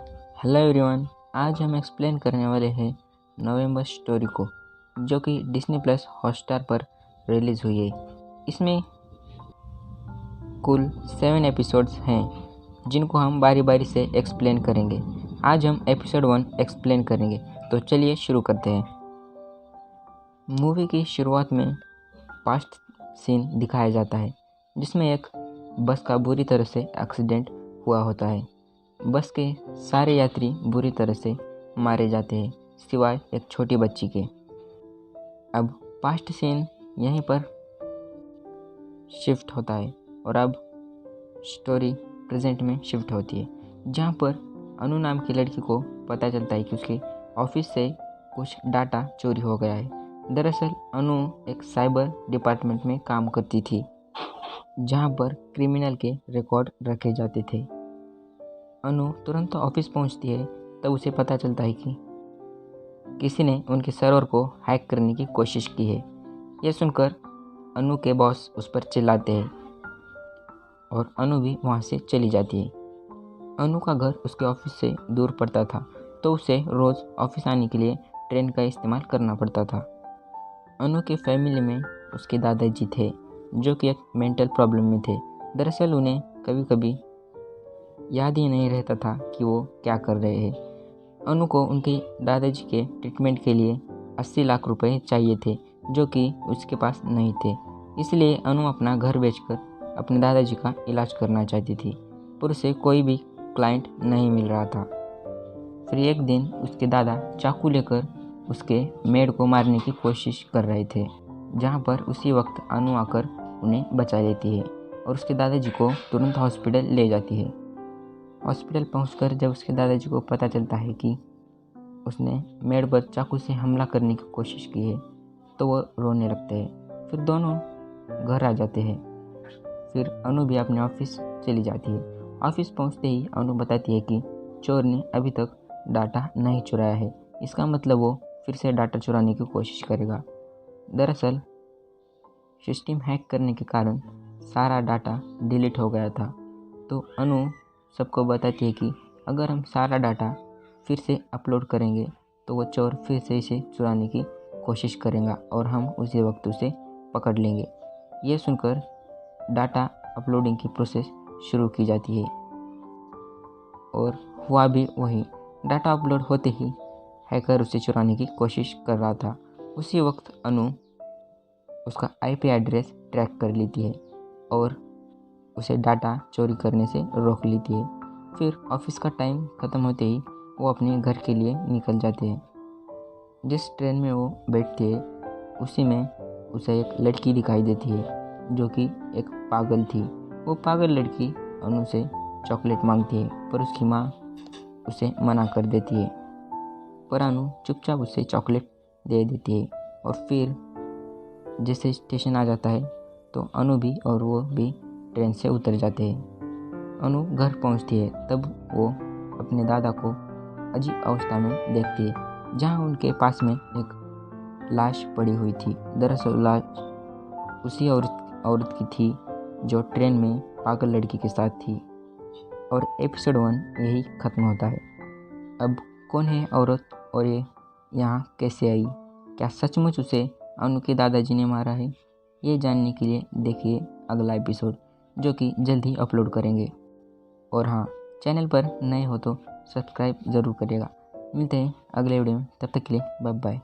Hello everyone, आज हम explain करने वाले हैं नवंबर स्टोरी को, जो कि डिज्नी प्लस हॉटस्टार पर रिलीज़ हुई है। इसमें कुल 7 एपिसोड्स हैं, जिनको हम बारी बारी से एक्सप्लेन करेंगे। आज हम एपिसोड 1 एक्सप्लेन करेंगे, तो चलिए शुरू करते हैं। मूवी की शुरुआत में पास्ट सीन दिखाया जाता है, जिसमें एक बस का बुरी तरह से एक्सीडेंट हुआ होता है। बस के सारे यात्री बुरी तरह से मारे जाते हैं, सिवाय एक छोटी बच्ची के। अब पास्ट सीन यहीं पर शिफ्ट होता है और अब स्टोरी प्रेजेंट में शिफ्ट होती है, जहाँ पर अनु नाम की लड़की को पता चलता है कि उसके ऑफिस से कुछ डाटा चोरी हो गया है। दरअसल अनु एक साइबर डिपार्टमेंट में काम करती थी, जहाँ पर क्रिमिनल के रिकॉर्ड रखे जाते थे। अनु तुरंत ऑफिस पहुंचती है, तब उसे पता चलता है कि किसी ने उनके सर्वर को हैक करने की कोशिश की है। यह सुनकर अनु के बॉस उस पर चिल्लाते हैं और अनु भी वहां से चली जाती है। अनु का घर उसके ऑफिस से दूर पड़ता था, तो उसे रोज़ ऑफिस आने के लिए ट्रेन का इस्तेमाल करना पड़ता था। अनु के फैमिली में उसके दादाजी थे, जो कि एक मेंटल प्रॉब्लम में थे। दरअसल उन्हें कभी कभी याद ही नहीं रहता था कि वो क्या कर रहे हैं। अनु को उनके दादाजी के ट्रीटमेंट के लिए 80 लाख रुपए चाहिए थे, जो कि उसके पास नहीं थे। इसलिए अनु अपना घर बेचकर अपने दादाजी का इलाज करना चाहती थी, पर उसे कोई भी क्लाइंट नहीं मिल रहा था। फिर एक दिन उसके दादा चाकू लेकर उसके मेड को मारने की कोशिश कर रहे थे, जहाँ पर उसी वक्त अनु आकर उन्हें बचा लेती है और उसके दादाजी को तुरंत हॉस्पिटल ले जाती है। हॉस्पिटल पहुंचकर जब उसके दादाजी को पता चलता है कि उसने मेड पर चाकू से हमला करने की कोशिश की है, तो वो रोने लगते हैं। फिर दोनों घर आ जाते हैं। फिर अनु भी अपने ऑफिस चली जाती है। ऑफिस पहुंचते ही अनु बताती है कि चोर ने अभी तक डाटा नहीं चुराया है, इसका मतलब वो फिर से डाटा चुराने की कोशिश करेगा। दरअसल सिस्टम हैक करने के कारण सारा डाटा डिलीट हो गया था। तो अनु सबको बताती है कि अगर हम सारा डाटा फिर से अपलोड करेंगे तो वो चोर फिर से इसे चुराने की कोशिश करेगा और हम उसी वक्त उसे पकड़ लेंगे। ये सुनकर डाटा अपलोडिंग की प्रोसेस शुरू की जाती है और हुआ भी वही। डाटा अपलोड होते ही हैकर उसे चुराने की कोशिश कर रहा था। उसी वक्त अनु उसका IP एड्रेस ट्रैक कर लेती है और उसे डाटा चोरी करने से रोक लेती है। फिर ऑफिस का टाइम ख़त्म होते ही वो अपने घर के लिए निकल जाते हैं। जिस ट्रेन में वो बैठती है, उसी में उसे एक लड़की दिखाई देती है, जो कि एक पागल थी। वो पागल लड़की अनु से चॉकलेट मांगती है, पर उसकी माँ उसे मना कर देती है। पर अनु चुपचाप उसे चॉकलेट दे देती है और फिर जैसे स्टेशन आ जाता है, तो अनु भी और वो भी ट्रेन से उतर जाते हैं। अनु घर पहुंचती है, तब वो अपने दादा को अजीब अवस्था में देखती है, जहां उनके पास में एक लाश पड़ी हुई थी। दरअसल लाश उसी औरत की थी जो ट्रेन में पागल लड़की के साथ थी। और एपिसोड 1 यही ख़त्म होता है। अब कौन है औरत और ये यहाँ कैसे आई? क्या सचमुच उसे अनु के दादाजी ने मारा है? ये जानने के लिए देखिए अगला एपिसोड, जो कि जल्द ही अपलोड करेंगे। और हाँ, चैनल पर नए हो तो सब्सक्राइब ज़रूर करिएगा। मिलते हैं अगले वीडियो में, तब तक के लिए बाय बाय।